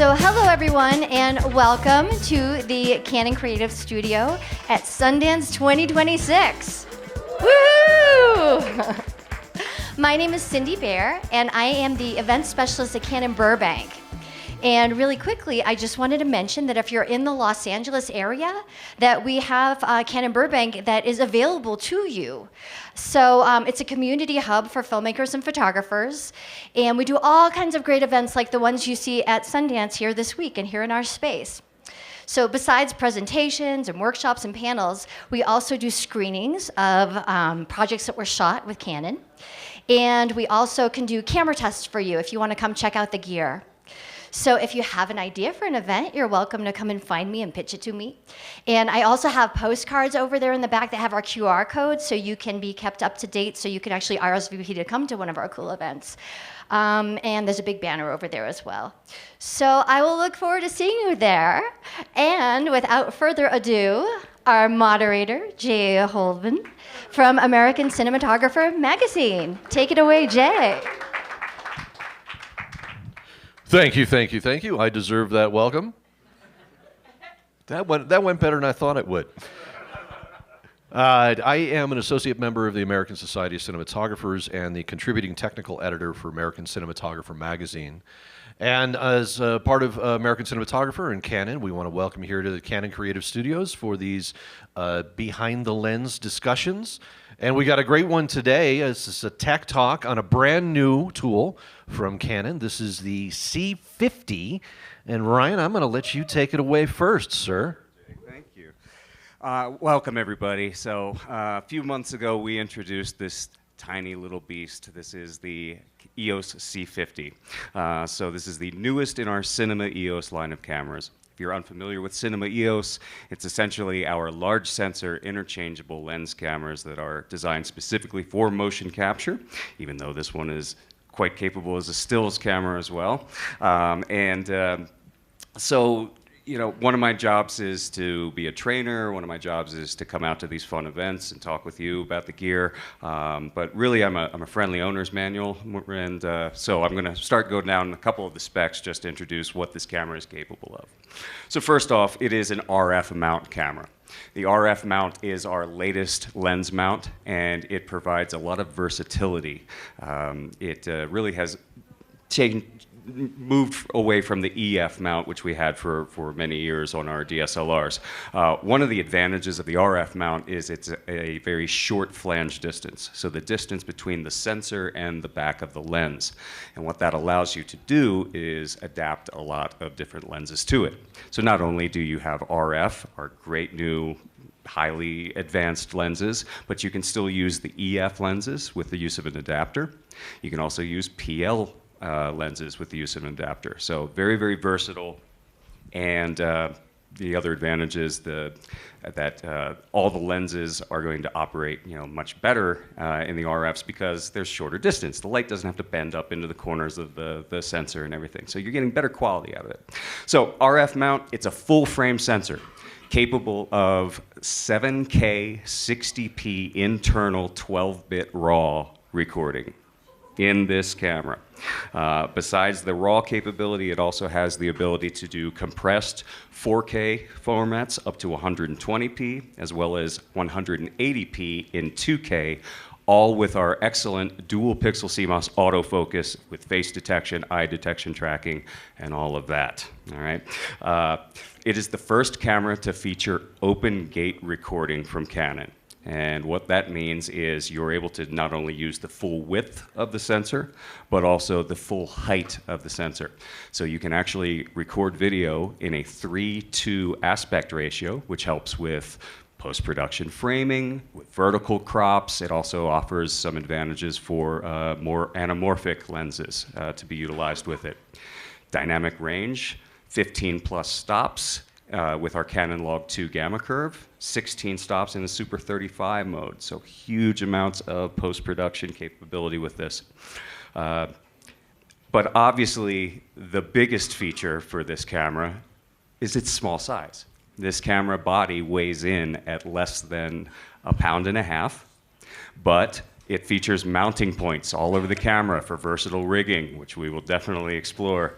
So hello everyone and welcome to the Canon Creative Studio at Sundance 2026. Woo! My name is Cindy Bear and I am the event specialist at Canon Burbank. And really quickly, I just wanted to mention that if you're in the Los Angeles area, that we have Canon Burbank that is available to you. So it's a community hub for filmmakers and photographers. And we do all kinds of great events like the ones you see at Sundance here this week and here in our space. So besides presentations and workshops and panels, we also do screenings of projects that were shot with Canon. And we also can do camera tests for you if you want to come check out the gear. So if you have an idea for an event, you're welcome to come and find me and pitch it to me. And I also have postcards over there in the back that have our QR codes so you can be kept up to date so you can actually RSVP to come to one of our cool events. And there's a big banner over there as well. So I will look forward to seeing you there. And without further ado, our moderator, Jay Holden from American Cinematographer Magazine. Take it away, Jay. Thank you, thank you, thank you. I deserve that welcome. That went better than I thought it would. I am an associate member of the American Society of Cinematographers and the contributing technical editor for American Cinematographer Magazine. And as part of American Cinematographer and Canon, we want to welcome you here to the Canon Creative Studios for these behind the lens discussions. And we got a great one today. This is a tech talk on a brand new tool from Canon. This is the C50. And Ryan, I'm going to let you take it away first, sir. Thank you. Welcome, everybody. So a few months ago, we introduced this tiny little beast. This is the EOS C50. So this is the newest in our Cinema EOS line of cameras. If you're unfamiliar with Cinema EOS, it's essentially our large sensor interchangeable lens cameras that are designed specifically for motion capture, even though this one is quite capable as a stills camera as well. So, you know, one of my jobs is to be a trainer. One of my jobs is to come out to these fun events and talk with you about the gear. But really, I'm a friendly owner's manual, and so I'm going to start going down a couple of the specs just to introduce what this camera is capable of. So first off, it is an RF mount camera. The RF mount is our latest lens mount, and it provides a lot of versatility. It really has moved away from the EF mount, which we had for many years on our DSLRs. One of the advantages of the RF mount is it's a very short flange distance, so the distance between the sensor and the back of the lens. And what that allows you to do is adapt a lot of different lenses to it. So not only do you have RF, our great new highly advanced lenses, but you can still use the EF lenses with the use of an adapter. You can also use PL lenses with the use of an adapter. So very, very versatile. And the other advantage is that all the lenses are going to operate, much better in the RFs because there's shorter distance. The light doesn't have to bend up into the corners of the sensor and everything. So you're getting better quality out of it. So RF mount, it's a full frame sensor capable of 7K 60p internal 12-bit RAW recording in this camera. Besides the RAW capability, it also has the ability to do compressed 4K formats up to 120p, as well as 180p in 2K, all with our excellent dual pixel CMOS autofocus with face detection, eye detection tracking, and all of that. All right. It is the first camera to feature open gate recording from Canon. And what that means is you're able to not only use the full width of the sensor, but also the full height of the sensor. So you can actually record video in a 3:2 aspect ratio, which helps with post-production framing, with vertical crops. It also offers some advantages for more anamorphic lenses to be utilized with it. Dynamic range, 15 plus stops. With our Canon Log 2 gamma curve, 16 stops in the Super 35 mode, so huge amounts of post-production capability with this. But obviously, the biggest feature for this camera is its small size. This camera body weighs in at less than 1.5 pounds, but It features mounting points all over the camera for versatile rigging, which we will definitely explore.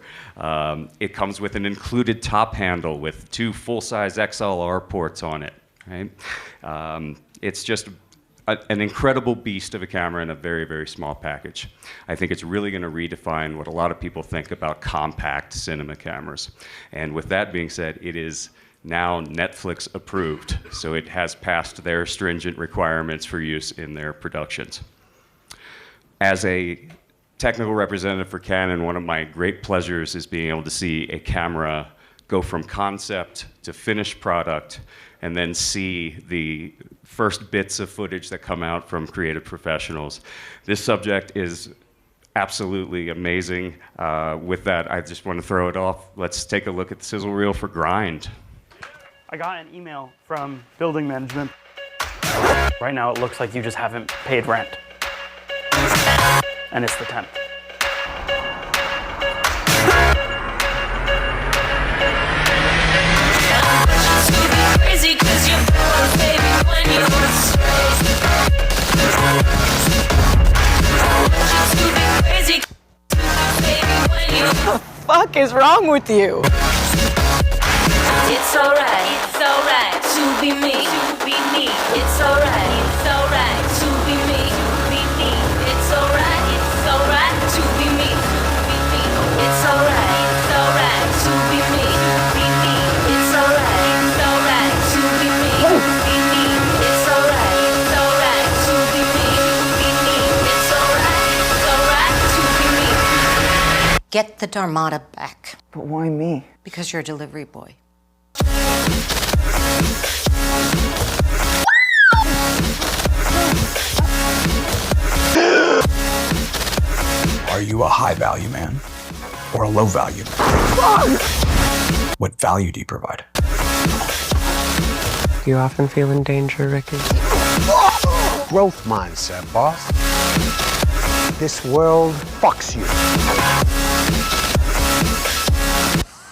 It comes with an included top handle with 2 full-size XLR ports on it. Right? It's just an incredible beast of a camera in a very, very small package. I think it's really going to redefine what a lot of people think about compact cinema cameras. And with that being said, it is now Netflix approved, so it has passed their stringent requirements for use in their productions. As a technical representative for Canon, one of my great pleasures is being able to see a camera go from concept to finished product, and then see the first bits of footage that come out from creative professionals. This subject is absolutely amazing. With that, I just want to throw it off. Let's take a look at the sizzle reel for Grind. I got an email from building management. Right now it looks like you just haven't paid rent. And it's the 10th. What the fuck is wrong with you? It's alright to be me, to be me. It's alright to be me, to be me. It's alright to be me, to be me. It's alright to be me, to be me. It's alright to be me, to be me. It's alright to be me, to be me. It's alright to be me. Get the Dharmata back. But why me? Because you're a delivery boy. Are you a high-value man or a low-value man? What value do you provide? Do you often feel in danger, Ricky? Growth mindset, boss. This world fucks you.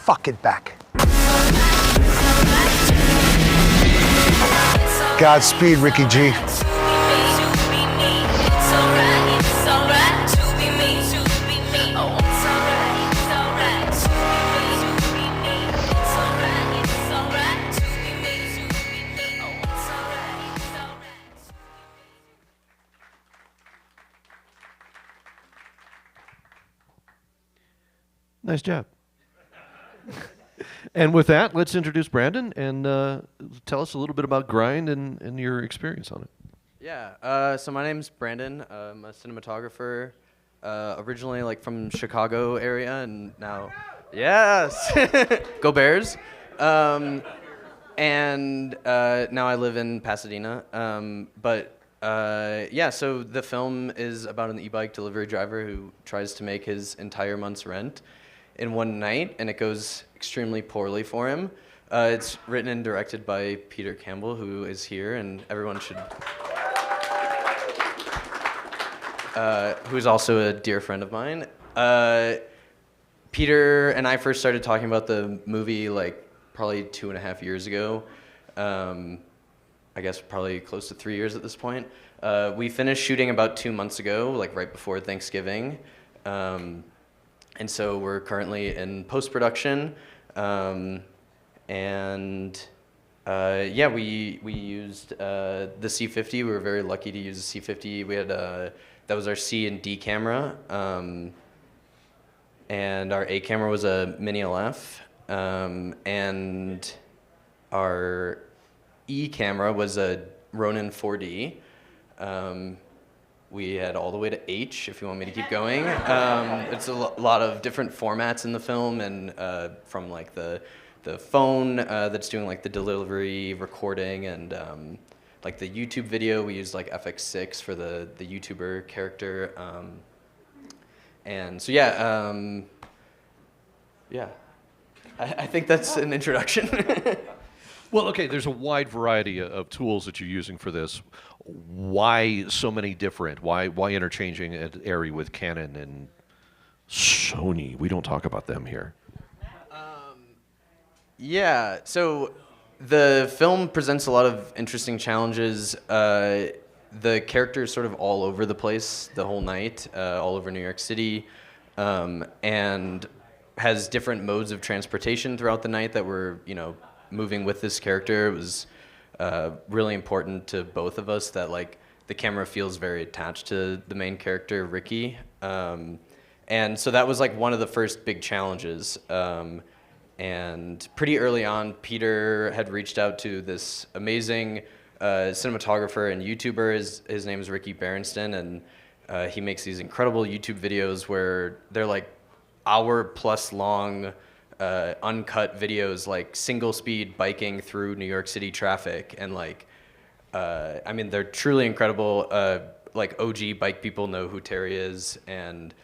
Fuck it back. Godspeed, Ricky G. Nice job. And with that, let's introduce Brandon and tell us a little bit about Grind and your experience on it. Yeah, so my name's Brandon. I'm a cinematographer, originally like from Chicago area, and now, yes, go Bears. And now I live in Pasadena. Yeah, so the film is about an e-bike delivery driver who tries to make his entire month's rent in one night, and it goes extremely poorly for him. It's written and directed by Peter Campbell, who is here, and everyone should... who's also a dear friend of mine. Peter and I first started talking about the movie like probably 2.5 years ago. I guess probably close to 3 years at this point. We finished shooting about 2 months ago, like right before Thanksgiving. And so we're currently in post-production. Yeah, we used the C50. We were very lucky to use the C50. We had that was our C and D camera, and our A camera was a Mini LF, and our E camera was a Ronin 4D. We had all the way to H, if you want me to keep going. It's a lot of different formats in the film, and from like the phone that's doing like the delivery recording, and like the YouTube video, we used like FX6 for the YouTuber character. And so yeah, yeah, I think that's an introduction. Well, okay, there's a wide variety of tools that you're using for this. Why so many different? Why interchanging an Arri with Canon and Sony? We don't talk about them here. Yeah, so the film presents a lot of interesting challenges. the character is sort of all over the place the whole night, all over New York City, and has different modes of transportation throughout the night that were, moving with this character. It was really important to both of us that like the camera feels very attached to the main character, Ricky. And so that was like one of the first big challenges. And pretty early on, Peter had reached out to this amazing cinematographer and YouTuber. His name is Ricky Berenstain, and he makes these incredible YouTube videos where they're like hour-plus long, uncut videos, like single-speed biking through New York City traffic, and like, I mean, they're truly incredible. Like OG bike people know who Terry is, and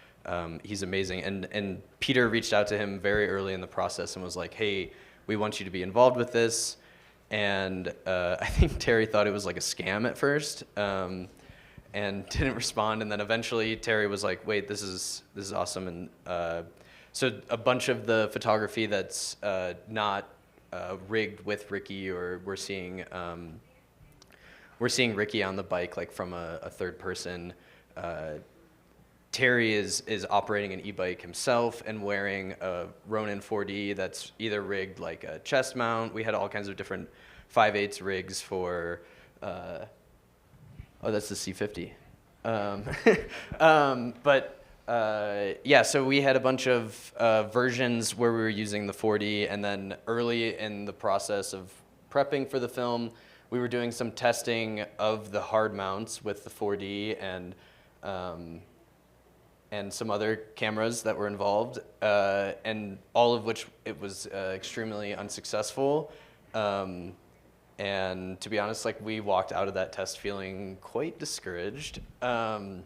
he's amazing. And Peter reached out to him very early in the process and was like, "Hey, we want you to be involved with this." And I think Terry thought it was like a scam at first, and didn't respond. And then eventually Terry was like, "Wait, this is awesome." And so a bunch of the photography that's not rigged with Ricky, or we're seeing Ricky on the bike like from a third person. Terry is operating an e-bike himself and wearing a Ronin 4D that's either rigged like a chest mount. We had all kinds of different 5/8 rigs for, that's the C50. Yeah, so we had a bunch of versions where we were using the 4D, and then early in the process of prepping for the film, we were doing some testing of the hard mounts with the 4D and some other cameras that were involved, and all of which it was extremely unsuccessful. And to be honest, like we walked out of that test feeling quite discouraged. And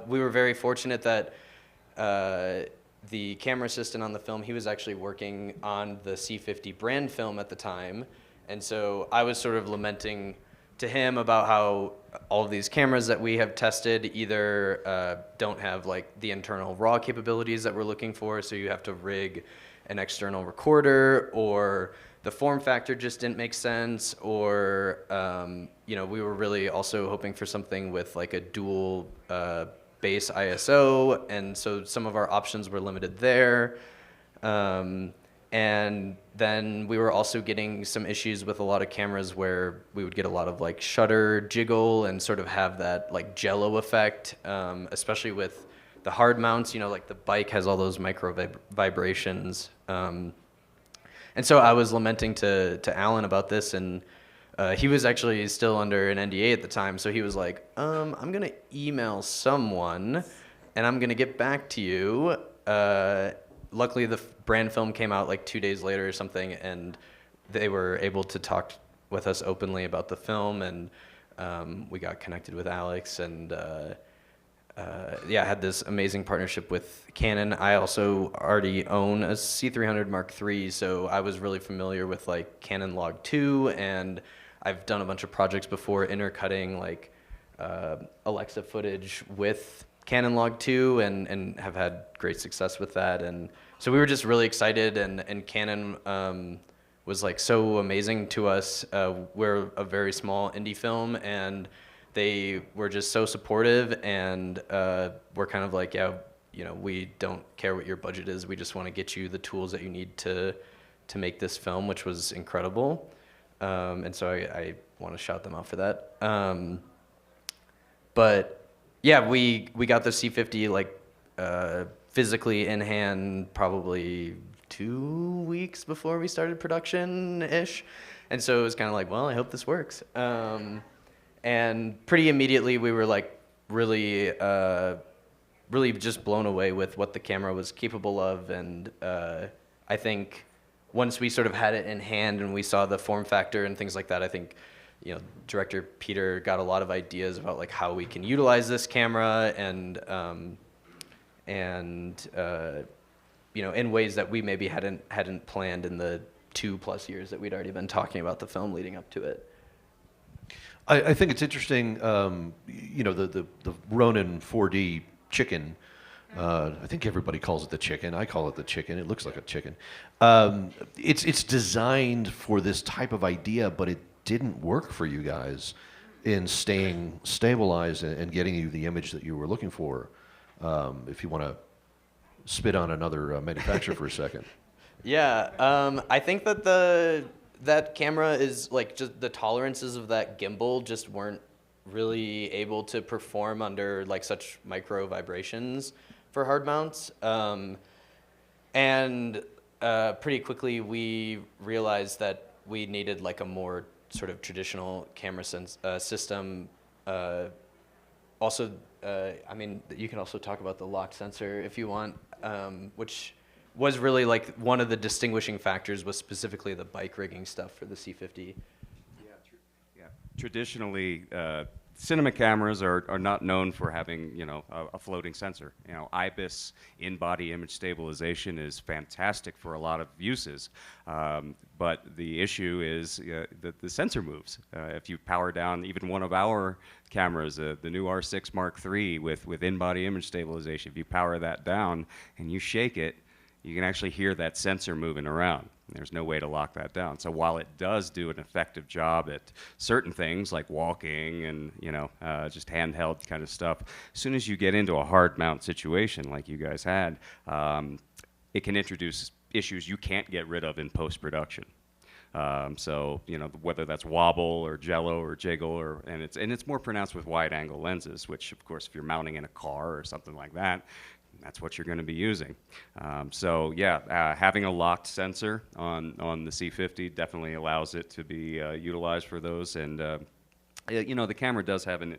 we were very fortunate that the camera assistant on the film, he was actually working on the C50 brand film at the time. And so I was sort of lamenting to him about how all of these cameras that we have tested either don't have like the internal RAW capabilities that we're looking for, so you have to rig an external recorder, or the form factor just didn't make sense, or we were really also hoping for something with like a dual base ISO, and so some of our options were limited there. And then we were also getting some issues with a lot of cameras where we would get a lot of like shutter jiggle and sort of have that like jello effect, especially with the hard mounts, like the bike has all those micro vibrations. And so I was lamenting to Alan about this, and he was actually still under an NDA at the time, so he was like, I'm gonna email someone and I'm gonna get back to you. Luckily, the brand film came out like 2 days later or something, and they were able to talk with us openly about the film, and we got connected with Alex, and had this amazing partnership with Canon. I also already own a C300 Mark III, so I was really familiar with like Canon Log 2, and I've done a bunch of projects before intercutting like Alexa footage with Canon Log 2, and have had great success with that. And so we were just really excited, and Canon was like so amazing to us. We're a very small indie film, and they were just so supportive, and we're kind of like, we don't care what your budget is. We just want to get you the tools that you need to make this film, which was incredible. And so I want to shout them out for that. But yeah, we got the C50 like physically in hand probably 2 weeks before we started production-ish. And so it was kind of like, well, I hope this works. And pretty immediately we were like really just blown away with what the camera was capable of. And I think once we sort of had it in hand and we saw the form factor and things like that, I think director Peter got a lot of ideas about like how we can utilize this camera, and in ways that we maybe hadn't planned in the 2+ years that we'd already been talking about the film leading up to it. I think it's interesting, the Ronin 4D chicken. I think everybody calls it the chicken. I call it the chicken. It looks like a chicken. It's designed for this type of idea, but it didn't work for you guys. in staying stabilized and getting you the image that you were looking for. If you want to spit on another manufacturer for a second. Yeah, I think that that camera is like just the tolerances of that gimbal just weren't really able to perform under like such micro vibrations for hard mounts. And pretty quickly we realized that we needed like a more sort of traditional camera system. Also, I mean, you can also talk about the locked sensor if you want, which was really like one of the distinguishing factors was specifically the bike rigging stuff for the C50. Yeah, traditionally, cinema cameras are not known for having, you know, a floating sensor. You know, IBIS, in-body image stabilization, is fantastic for a lot of uses, but the issue is that the sensor moves. If you power down even one of our cameras, the new R6 Mark III with in-body image stabilization, if you power that down and you shake it, you can actually hear that sensor moving around. There's no way to lock that down. So while it does do an effective job at certain things like walking and, you know, just handheld kind of stuff, as soon as you get into a hard mount situation like you guys had, it can introduce issues you can't get rid of in post-production. So, you know, whether that's wobble or jello or jiggle, and it's more pronounced with wide-angle lenses, which, of course, if you're mounting in a car or something like that, that's what you're going to be using. So yeah, having a locked sensor on the C50 definitely allows it to be utilized for those. And you know, the camera does have an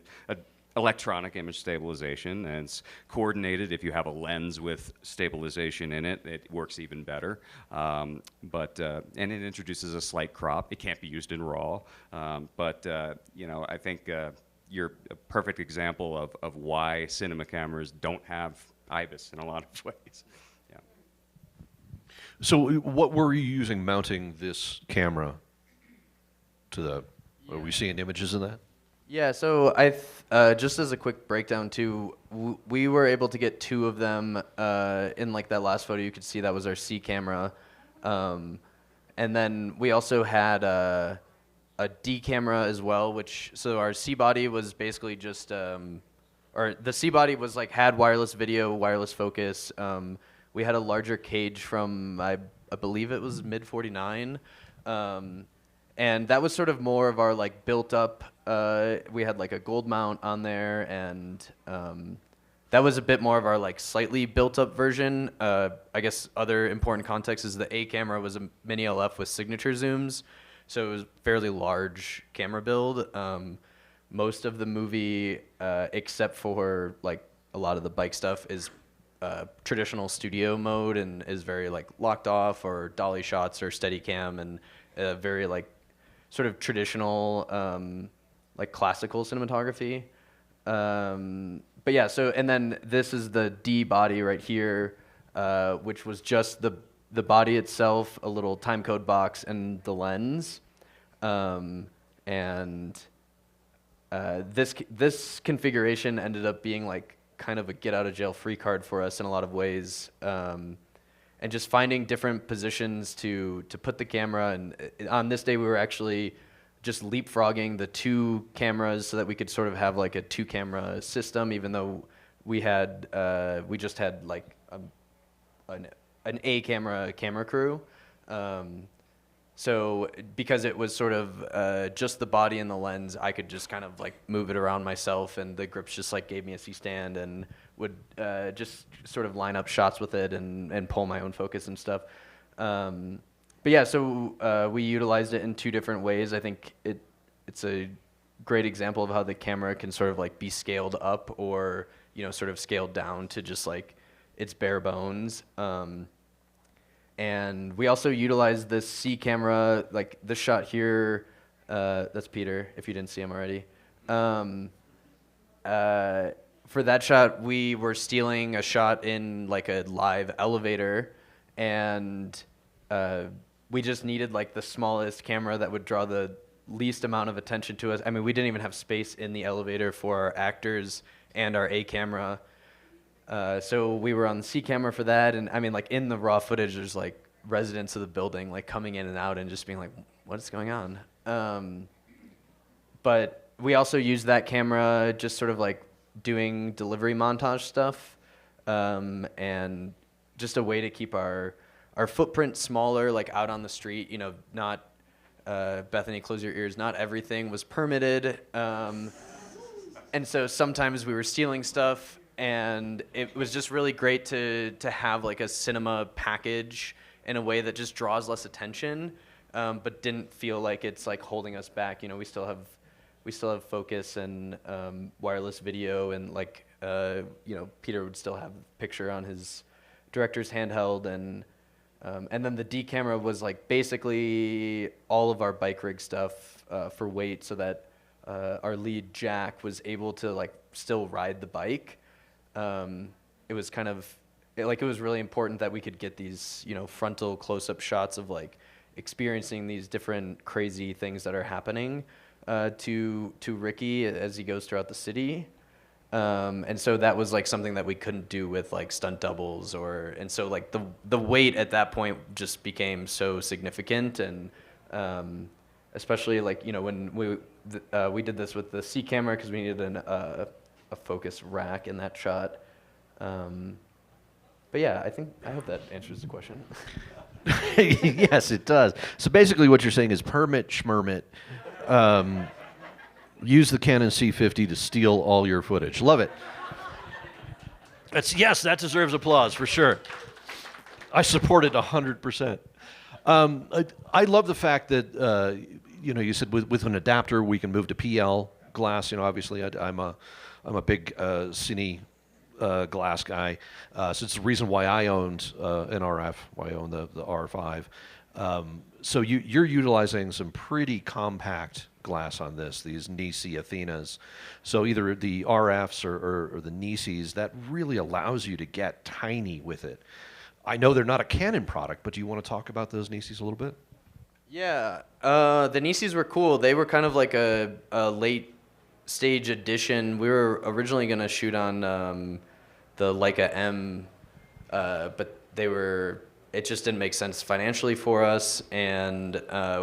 electronic image stabilization, and it's coordinated. If you have a lens with stabilization in it, it works even better. And it introduces a slight crop. It can't be used in RAW, you know, I think you're a perfect example of why cinema cameras don't have IBIS in a lot of ways. Yeah. So what were you using mounting this camera to the, are we seeing images in that? Yeah, so just as a quick breakdown too, we were able to get two of them in like that last photo you could see that was our C camera. And then we also had a D camera as well, so our C body was basically just, or the C body was like had wireless video, wireless focus. We had a larger cage from, I believe it was mid 49. And that was sort of more of our like built up, we had like a gold mount on there, and that was a bit more of our like slightly built up version. I guess other important context is the A camera was a mini LF with signature zooms. So it was fairly large camera build. Most of the movie, except for like a lot of the bike stuff, is traditional studio mode and is very like locked off or dolly shots or steady cam, and very like sort of traditional like classical cinematography. But yeah, so and then this is the D body right here, which was just the body itself, a little timecode box, and the lens. This configuration ended up being like kind of a get out of jail free card for us in a lot of ways, and just finding different positions to put the camera. And on this day we were actually just leapfrogging the two cameras so that we could sort of have like a two camera system, even though we just had like an A camera crew. So because it was sort of just the body and the lens, I could just kind of like move it around myself, and the grips just like gave me a C-stand and would just sort of line up shots with it and pull my own focus and stuff. But yeah, so we utilized it in two different ways. I think it's a great example of how the camera can sort of like be scaled up or, you know, sort of scaled down to just like its bare bones. And we also utilized this C camera, like this shot here, that's Peter, if you didn't see him already. For that shot, we were stealing a shot in like a live elevator, and we just needed like the smallest camera that would draw the least amount of attention to us. I mean, we didn't even have space in the elevator for our actors and our A camera. So we were on the C camera for that, and I mean, like in the raw footage, there's like residents of the building like coming in and out and just being like, "What's going on?" But we also used that camera just sort of like doing delivery montage stuff, and just a way to keep our footprint smaller, like out on the street. You know, not Bethany, close your ears. Not everything was permitted, and so sometimes we were stealing stuff, and it was just really great to have like a cinema package in a way that just draws less attention, but didn't feel like it's like holding us back. You know, we still have focus and wireless video, and like you know, Peter would still have picture on his director's handheld, and then the D camera was like basically all of our bike rig stuff for weight, so that our lead Jack was able to like still ride the bike. It was kind of it was really important that we could get these, you know, frontal close-up shots of like experiencing these different crazy things that are happening to Ricky as he goes throughout the city. And so that was like something that we couldn't do with like stunt doubles, and so like the weight at that point just became so significant, and especially like, you know, when we did this with the C camera because we needed a focus rack in that shot. But yeah, I hope that answers the question. Yes, it does. So basically what you're saying is permit schmermit. Use the Canon C50 to steal all your footage. Love it. Yes, that deserves applause for sure. I support it 100%. I love the fact that you know, you said with an adapter we can move to PL glass. You know, obviously I'm a big cine glass guy, so it's the reason why I owned an RF, why I own the R5. So you're utilizing some pretty compact glass on this, these Nisi Athenas. So either the RFs or the Nisis, that really allows you to get tiny with it. I know they're not a Canon product, but do you want to talk about those Nisis a little bit? Yeah, the Nisis were cool. They were kind of like a late stage edition. We were originally going to shoot on the Leica M, but it just didn't make sense financially for us, and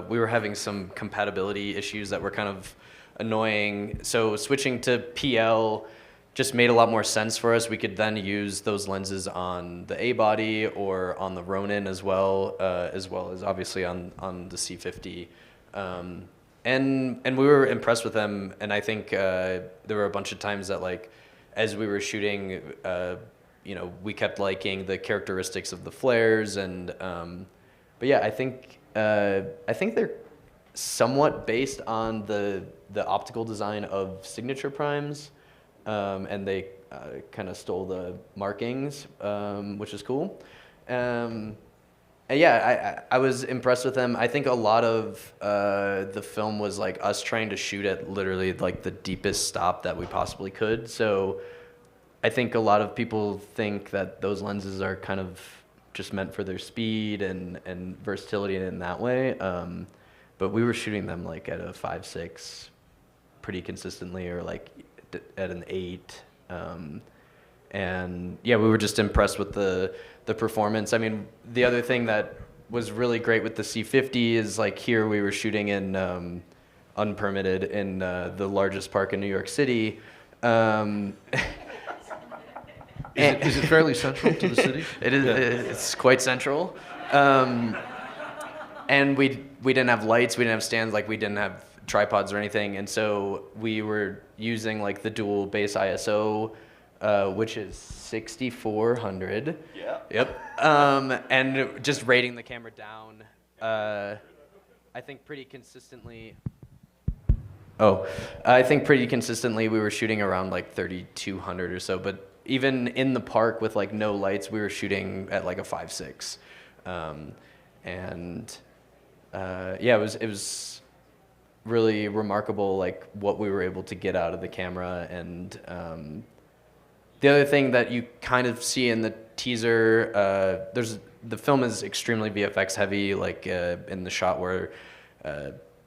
we were having some compatibility issues that were kind of annoying. So switching to PL just made a lot more sense for us. We could then use those lenses on the A body or on the Ronin as well as obviously on the C50. And we were impressed with them, and I think there were a bunch of times that, like, as we were shooting, you know, we kept liking the characteristics of the flares, and but yeah, I think they're somewhat based on the optical design of signature primes, and they kind of stole the markings, which is cool. And yeah, I was impressed with them. I think a lot of the film was like us trying to shoot at literally like the deepest stop that we possibly could. So I think a lot of people think that those lenses are kind of just meant for their speed and versatility in that way. But we were shooting them like at a 5.6 pretty consistently, or like at an 8. And yeah, we were just impressed with the performance. I mean, the other thing that was really great with the C50 is, like, here we were shooting in unpermitted in the largest park in New York City. Is it fairly central to the city? It is. Yeah. It's quite central. And we didn't have lights, we didn't have stands, like we didn't have tripods or anything, and so we were using like the dual base ISO, which is 6400. Yeah. Yep. And just rating the camera down, I think pretty consistently. I think pretty consistently we were shooting around like 3200 or so, but even in the park with like no lights, we were shooting at like a 5.6. Yeah, it was really remarkable, like what we were able to get out of the camera. And the other thing that you kind of see in the teaser, the film is extremely VFX heavy, like in the shot where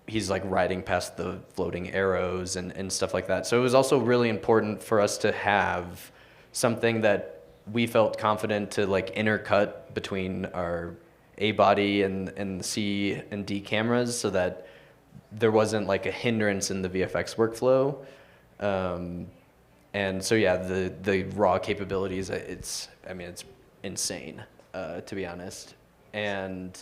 he's like riding past the floating arrows and stuff like that. So it was also really important for us to have something that we felt confident to like intercut between our A body and the C and D cameras, so that there wasn't like a hindrance in the VFX workflow. And so yeah, the raw capabilities, it's insane, to be honest. And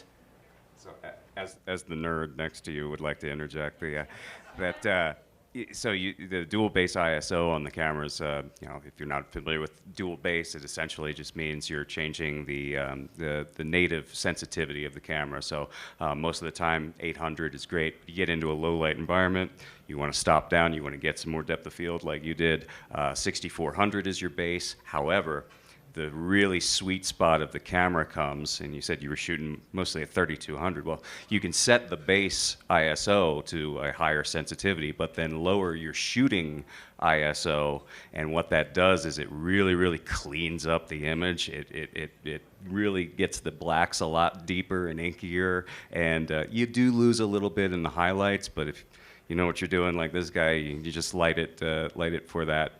so, as the nerd next to you would like to interject, the the dual base ISO on the cameras, if you're not familiar with dual base, it essentially just means you're changing the native sensitivity of the camera. So most of the time, 800 is great. You get into a low light environment, you want to stop down, you want to get some more depth of field like you did. 6400 is your base. However, the really sweet spot of the camera comes, and you said you were shooting mostly at 3200. Well, you can set the base ISO to a higher sensitivity, but then lower your shooting ISO, and what that does is it really, really cleans up the image. It really gets the blacks a lot deeper and inkier, and you do lose a little bit in the highlights, but if you know what you're doing, like this guy, you just light it for that.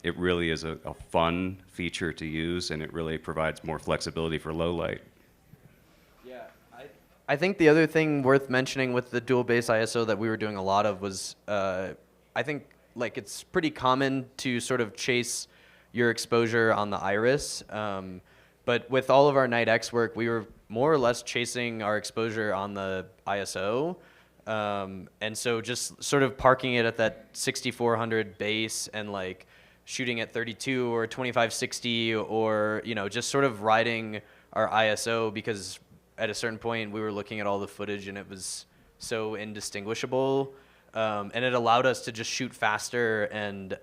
It really is a fun feature to use, and it really provides more flexibility for low light. Yeah, I think the other thing worth mentioning with the dual base ISO that we were doing a lot of was, I think like it's pretty common to sort of chase your exposure on the iris, but with all of our Night X work, we were more or less chasing our exposure on the ISO. And so just sort of parking it at that 6400 base and like shooting at 32 or 2560 or, just sort of riding our ISO, because at a certain point we were looking at all the footage and it was so indistinguishable. And it allowed us to just shoot faster and,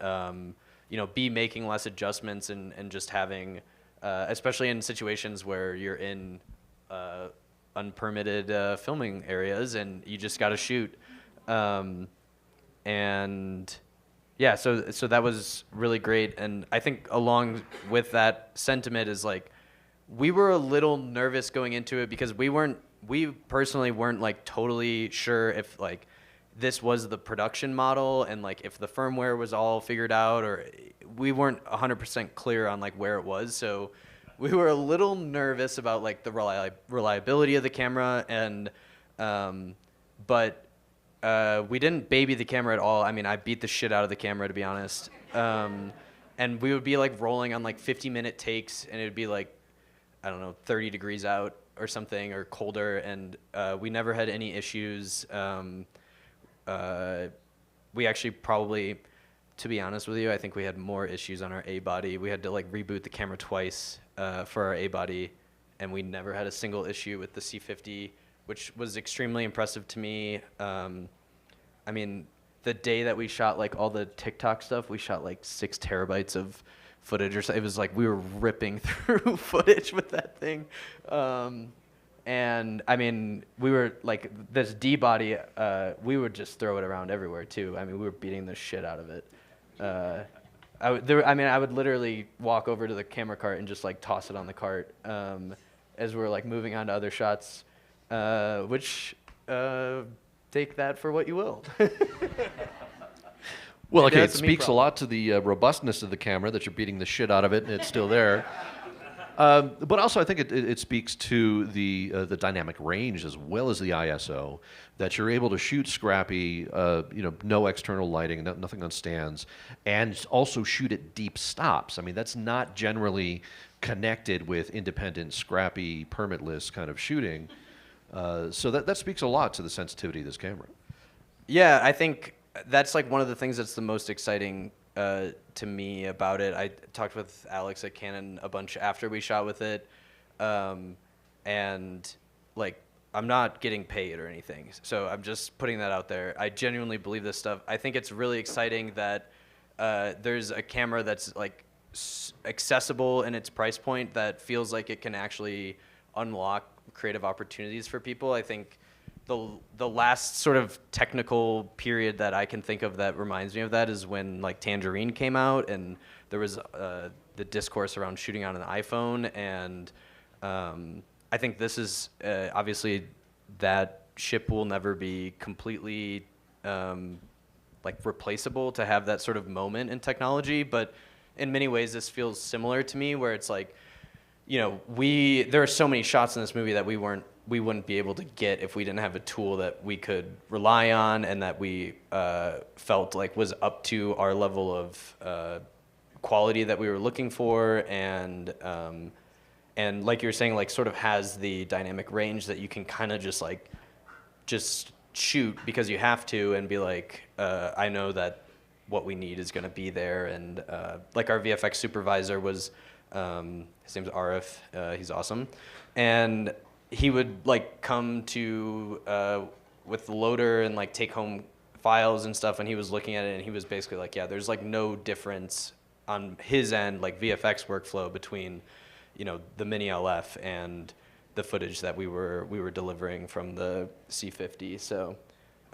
be making less adjustments and just having, especially in situations where you're in, unpermitted filming areas and you just got to shoot, and yeah, so that was really great. And I think along with that sentiment is like we were a little nervous going into it because we personally weren't like totally sure if like this was the production model and like if the firmware was all figured out, or we weren't 100% clear on like where it was. So we were a little nervous about like the reliability of the camera, and but we didn't baby the camera at all. I mean, I beat the shit out of the camera, to be honest. And we would be like rolling on like 50-minute takes, and it would be like, I don't know, 30 degrees out or something, or colder, and we never had any issues. We actually probably, to be honest with you, I think we had more issues on our A body. We had to like reboot the camera twice for our A body, and we never had a single issue with the C50, which was extremely impressive to me. I mean, the day that we shot like all the TikTok stuff, we shot like 6 terabytes of footage or so. It was like we were ripping through footage with that thing. And I mean, we were like this D body, we would just throw it around everywhere too. I mean, we were beating the shit out of it. I would literally walk over to the camera cart and just like toss it on the cart as we're like moving on to other shots, which take that for what you will. Well, okay, it speaks a lot to the robustness of the camera that you're beating the shit out of it and it's still there. But also, I think it speaks to the dynamic range as well as the ISO, that you're able to shoot scrappy, no external lighting, nothing on stands, and also shoot at deep stops. I mean, that's not generally connected with independent, scrappy, permitless kind of shooting. So that speaks a lot to the sensitivity of this camera. Yeah, I think that's like one of the things that's the most exciting to me about it. I talked with Alex at Canon a bunch after we shot with it, and like I'm not getting paid or anything, so I'm just putting that out there. I genuinely believe this stuff. I think it's really exciting that there's a camera that's like accessible in its price point that feels like it can actually unlock creative opportunities for people. I think the last sort of technical period that I can think of that reminds me of that is when like Tangerine came out, and there was the discourse around shooting on an iPhone, and I think this is obviously that ship will never be completely like replaceable to have that sort of moment in technology, but in many ways this feels similar to me, where it's like, there are so many shots in this movie that we weren't we wouldn't be able to get if we didn't have a tool that we could rely on and that we felt like was up to our level of quality that we were looking for, and like you were saying, like sort of has the dynamic range that you can kind of just shoot because you have to, and be like, I know that what we need is going to be there. And like our VFX supervisor was, his name's Arif, he's awesome, and he would like come to with the loader and like take home files and stuff, and he was looking at it and he was basically like, yeah, there's like no difference on his end, like VFX workflow, between, you know, the Mini LF and the footage that we were delivering from the C50. So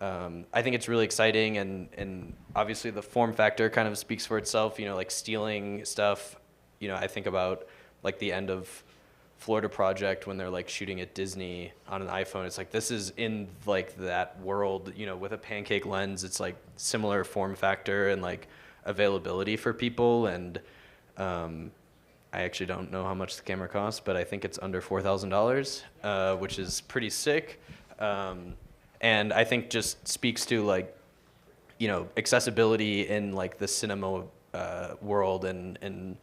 I think it's really exciting, and obviously the form factor kind of speaks for itself. You know, like stealing stuff. You know, I think about like the end of Florida Project when they're like shooting at Disney on an iPhone. It's like, this is in like that world, you know, with a pancake lens. It's like similar form factor and like availability for people. And I actually don't know how much the camera costs, but I think it's under $4,000, which is pretty sick. And I think just speaks to like, you know, accessibility in like the cinema world, and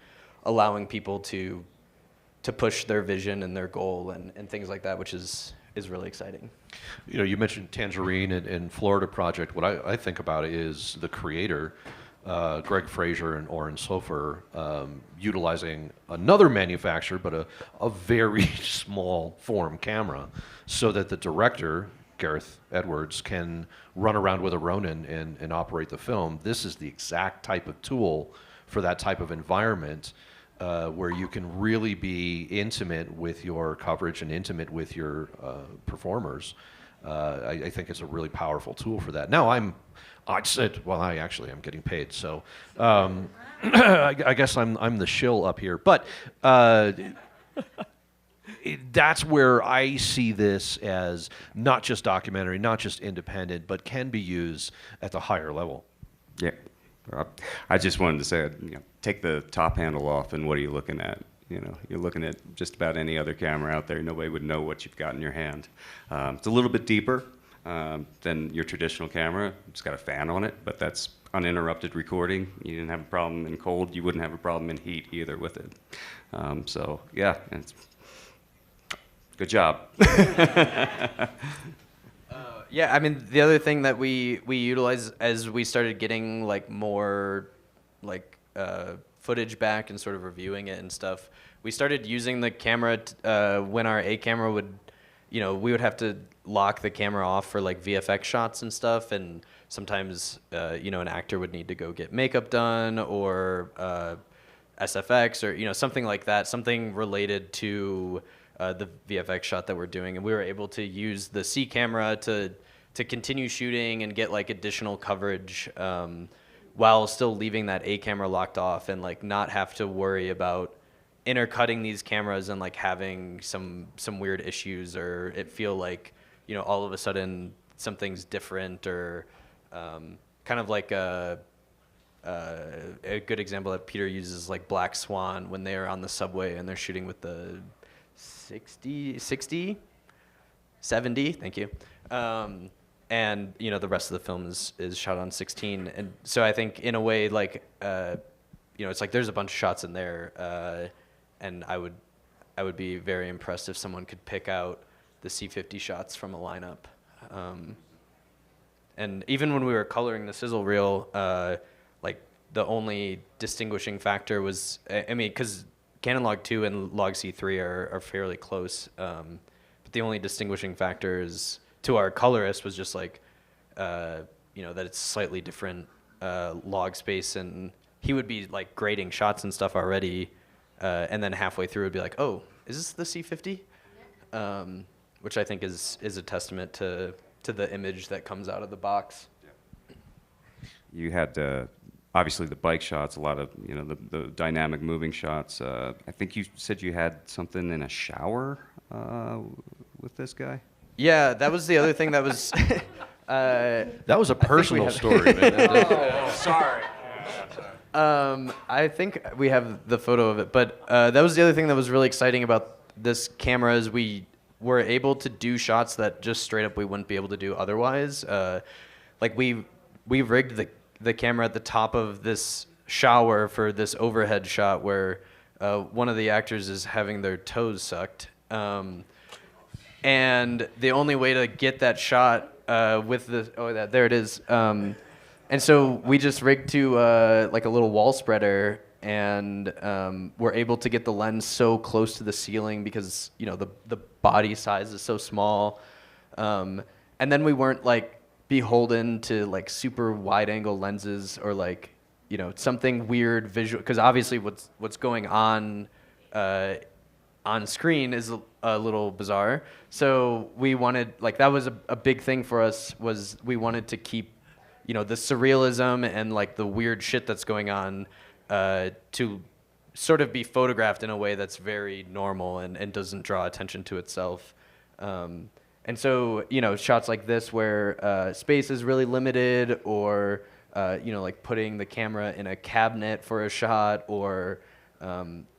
allowing people to push their vision and their goal and things like that, which is really exciting. You know, you mentioned Tangerine and Florida Project. What I think about is the creator, Greg Fraser and Oren Sofer, utilizing another manufacturer, but a very small form camera, so that the director, Gareth Edwards, can run around with a Ronin and operate the film. This is the exact type of tool for that type of environment, where you can really be intimate with your coverage and intimate with your performers. I think it's a really powerful tool for that. Now I'm getting paid, so I guess I'm the shill up here. But that's where I see this as not just documentary, not just independent, but can be used at the higher level. Yeah. I just wanted to say, you know, take the top handle off, and what are you looking at? You know, you're looking at just about any other camera out there. Nobody would know what you've got in your hand. It's a little bit deeper than your traditional camera. It's got a fan on it, but that's uninterrupted recording. You didn't have a problem in cold. You wouldn't have a problem in heat either with it. So yeah, it's good job. Yeah, I mean, the other thing that we utilize as we started getting like more like footage back and sort of reviewing it and stuff, we started using the camera when our A camera would, you know, we would have to lock the camera off for like VFX shots and stuff, and sometimes you know, an actor would need to go get makeup done, or SFX, or you know, something like that, something related to the VFX shot that we're doing, and we were able to use the C camera to continue shooting and get like additional coverage while still leaving that A camera locked off, and like not have to worry about intercutting these cameras and like having some weird issues, or it feel like, you know, all of a sudden something's different, or kind of like a good example that Peter uses, like Black Swan, when they are on the subway and they're shooting with the 70, thank you. And you know, the rest of the film is shot on 16, and so I think in a way, like you know, it's like there's a bunch of shots in there, and I would be very impressed if someone could pick out the C50 shots from a lineup. And even when we were coloring the sizzle reel, like the only distinguishing factor was, I mean, because Canon Log 2 and Log C3 are fairly close, but the only distinguishing factor is, to our colorist, was just like, you know, that it's slightly different log space, and he would be like grading shots and stuff already, and then halfway through would be like, oh, is this the C50? Which I think is a testament to the image that comes out of the box. You had obviously the bike shots, a lot of, you know, the dynamic moving shots. I think you said you had something in a shower with this guy. Yeah, that was the other thing that was. That was a personal story, man. Oh, sorry. I think we have the photo of it, but that was the other thing that was really exciting about this camera, is we we're able to do shots that just straight up we wouldn't be able to do otherwise. Like we rigged the camera at the top of this shower for this overhead shot where one of the actors is having their toes sucked. And the only way to get that shot with the there it is. And so we just rigged to like a little wall spreader, and we're able to get the lens so close to the ceiling because the body size is so small. And then we weren't like beholden to like super wide angle lenses or like something weird visual, because obviously what's going on screen is a little bizarre. So we wanted, like, that was a big thing for us, was we wanted to keep, the surrealism and like the weird shit that's going on to sort of be photographed in a way that's very normal and doesn't draw attention to itself. And so, shots like this where space is really limited, or like putting the camera in a cabinet for a shot, or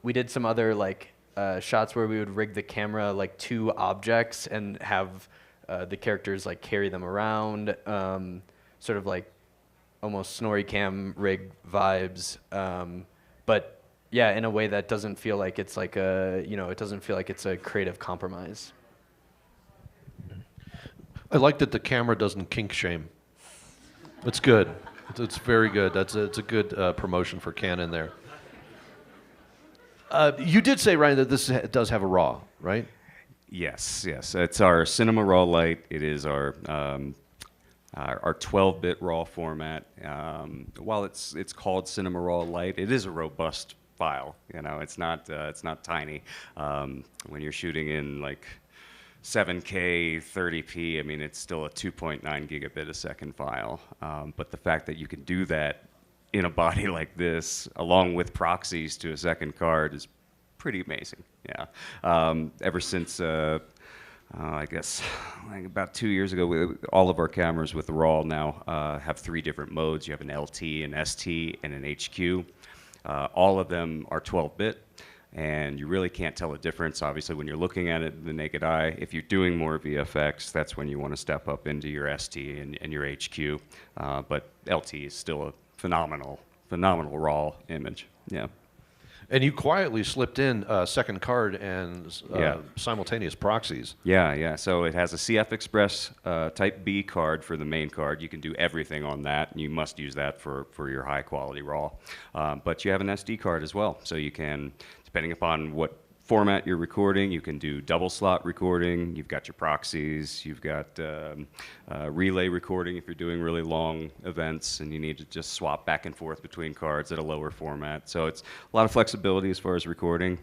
we did some other like shots where we would rig the camera like to objects and have the characters like carry them around, sort of like almost Snorri Cam rig vibes, but yeah, in a way that doesn't feel like it's like it doesn't feel like it's a creative compromise. I like that the camera doesn't kink shame. It's good. It's very good. It's a good promotion for Canon there. You did say, Ryan, that this does have a RAW, right? Yes. It's our Cinema Raw Lite. It is our 12-bit RAW format. While it's called Cinema Raw Lite, it is a robust file. It's not tiny. When you're shooting in like 7K, 30p, I mean, it's still a 2.9 gigabit a second file. But the fact that you can do that in a body like this, along with proxies to a second card, is pretty amazing. Yeah. Ever since, I guess, like about 2 years ago, all of our cameras with RAW now have 3 different modes. You have an LT, an ST, and an HQ. All of them are 12-bit. And you really can't tell a difference, obviously, when you're looking at it with the naked eye. If you're doing more VFX, that's when you want to step up into your ST and your HQ. But LT is still a phenomenal RAW image. Yeah. And you quietly slipped in a second card and simultaneous proxies. Yeah. So it has a CF Express Type B card for the main card. You can do everything on that, and you must use that for your high-quality RAW. But you have an SD card as well, so you can, depending upon what format you're recording, you can do double slot recording. You've got your proxies. You've got relay recording if you're doing really long events and you need to just swap back and forth between cards at a lower format. So it's a lot of flexibility as far as recording.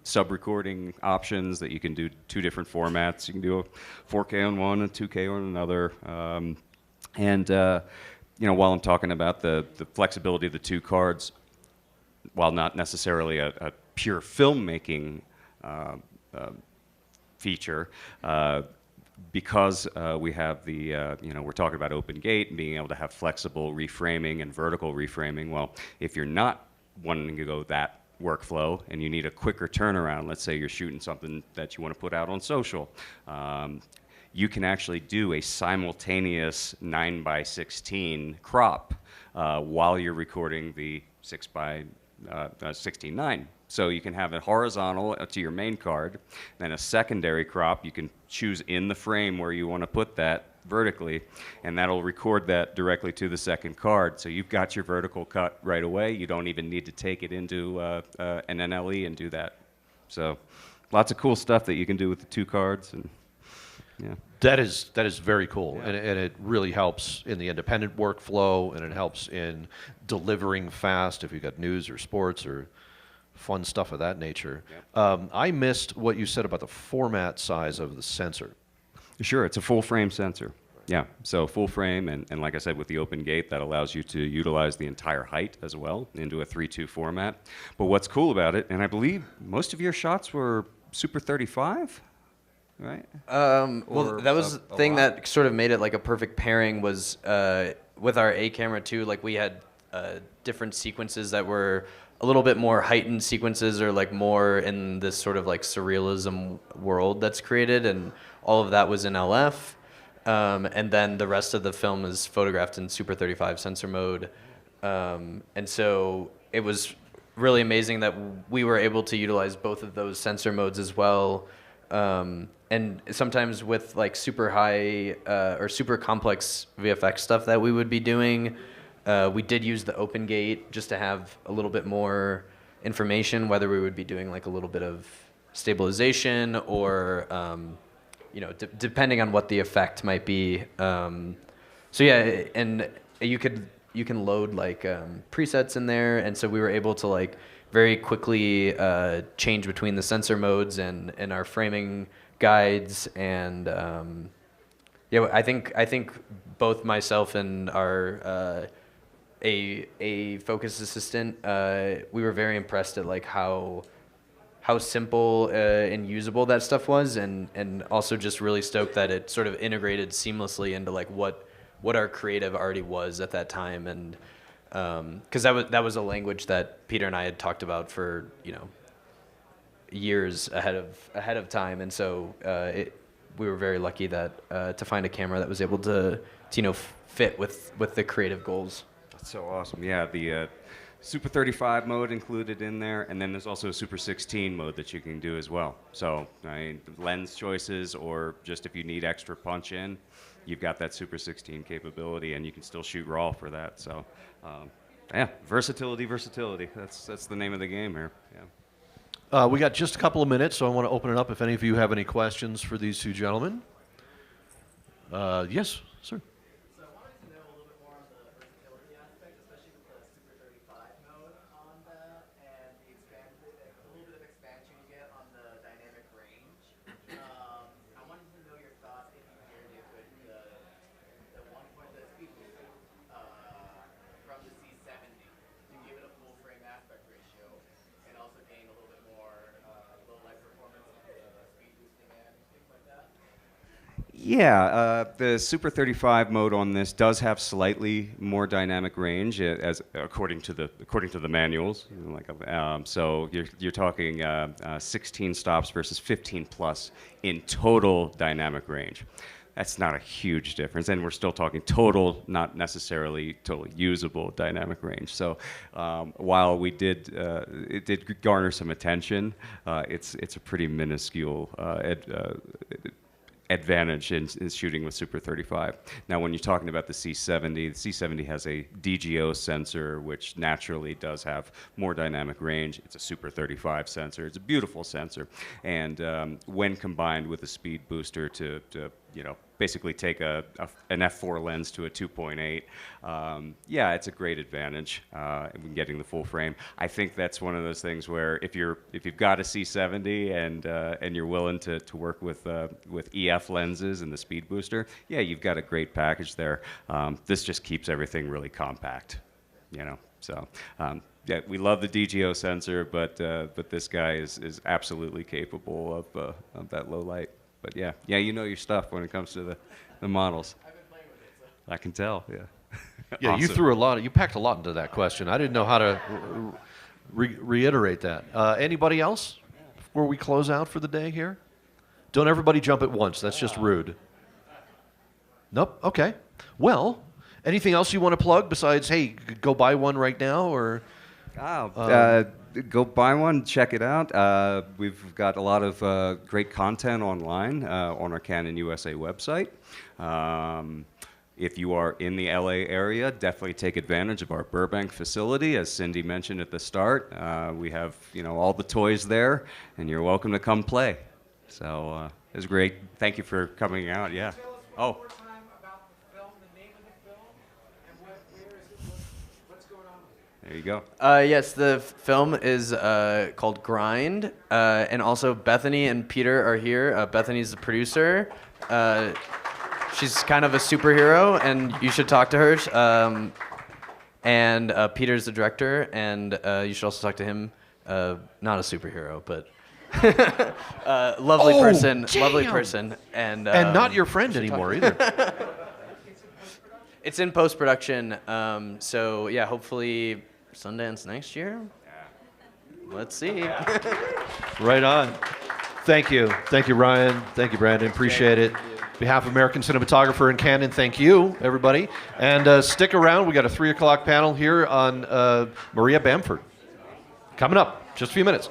Sub-recording options that you can do 2 different formats. You can do a 4K on one and 2K on another. While I'm talking about the flexibility of the 2 cards, while not necessarily a pure filmmaking feature, because we have the, we're talking about open gate and being able to have flexible reframing and vertical reframing. Well, if you're not wanting to go that workflow and you need a quicker turnaround, let's say you're shooting something that you want to put out on social, you can actually do a simultaneous 9:16 crop while you're recording the 6:16:9. So you can have it horizontal to your main card, then a secondary crop. You can choose in the frame where you want to put that vertically, and that'll record that directly to the second card. So you've got your vertical cut right away. You don't even need to take it into an NLE and do that. So lots of cool stuff that you can do with the 2 cards. And yeah. That is very cool, yeah. and it really helps in the independent workflow, and it helps in delivering fast if you've got news or sports or fun stuff of that nature. Yep. I missed what you said about the format size of the sensor. Sure, it's a full frame sensor. Yeah, so full frame, and like I said, with the open gate, that allows you to utilize the entire height as well into a 3:2 format. But what's cool about it, and I believe most of your shots were Super 35? Right? Well, that was the thing that sort of made it like a perfect pairing, was with our A camera too. Like we had different sequences that were a little bit more heightened sequences or like more in this sort of like surrealism world that's created, and all of that was in LF. And then the rest of the film is photographed in Super 35 sensor mode. And so it was really amazing that we were able to utilize both of those sensor modes as well. And sometimes with like super high or super complex VFX stuff that we would be doing, we did use the open gate just to have a little bit more information, whether we would be doing like a little bit of stabilization or, depending on what the effect might be. So yeah, and you can load like presets in there, and so we were able to like very quickly change between the sensor modes and our framing guides, and I think both myself and our a focus assistant, we were very impressed at like how simple and usable that stuff was, and also just really stoked that it sort of integrated seamlessly into like what our creative already was at that time, and because that was a language that Peter and I had talked about for years ahead of time, and so we were very lucky that to find a camera that was able to fit with the creative goals. That's so awesome. Yeah, the Super 35 mode included in there, and then there's also a Super 16 mode that you can do as well. So lens choices, or just if you need extra punch in, you've got that Super 16 capability, and you can still shoot RAW for that. So yeah, versatility. That's the name of the game here. Yeah. We got just a couple of minutes, so I want to open it up if any of you have any questions for these two gentlemen. Yes, sir. Yeah, the Super 35 mode on this does have slightly more dynamic range, as according to the manuals. So you're talking 16 stops versus 15 plus in total dynamic range. That's not a huge difference, and we're still talking total, not necessarily total usable dynamic range. So while it did garner some attention, it's a pretty minuscule advantage in shooting with Super 35. Now, when you're talking about the C70, the C70 has a DGO sensor, which naturally does have more dynamic range. It's a Super 35 sensor. It's a beautiful sensor, and when combined with a speed booster to basically take an f4 lens to a 2.8. Yeah, it's a great advantage in getting the full frame. I think that's one of those things where if you've got a C70 and you're willing to work with EF lenses and the speed booster, yeah, you've got a great package there. This just keeps everything really compact, So. Yeah, we love the DGO sensor, but this guy is absolutely capable of that low light. But yeah, you know your stuff when it comes to the models. I've been playing with it, so. I can tell, yeah. Yeah, awesome. You packed a lot into that question. I didn't know how to reiterate that. Anybody else before we close out for the day here? Don't everybody jump at once. That's just rude. Nope. Okay. Well, anything else you want to plug besides, hey, go buy one right now, or? Go buy one, check it out. We've got a lot of great content online on our Canon USA website. If you are in the LA area, definitely take advantage of our Burbank facility. As Cindy mentioned at the start, we have all the toys there, and you're welcome to come play. So it was great. Thank you for coming out. Yeah. Oh. There you go. Yes, the film is called Grind, and also Bethany and Peter are here. Bethany's the producer. She's kind of a superhero, and you should talk to her. And Peter's the director, and you should also talk to him. Not a superhero, but lovely person. Damn. Lovely person, and not your friend anymore either. It's in post-production, so yeah, hopefully Sundance next year. Let's see. Right on. Thank you. Thank you, Ryan. Thank you, Brandon. Appreciate it. On behalf of American Cinematographer and Canon, thank you, everybody. And stick around. We got a 3 o'clock panel here on Maria Bamford. Coming up, just a few minutes.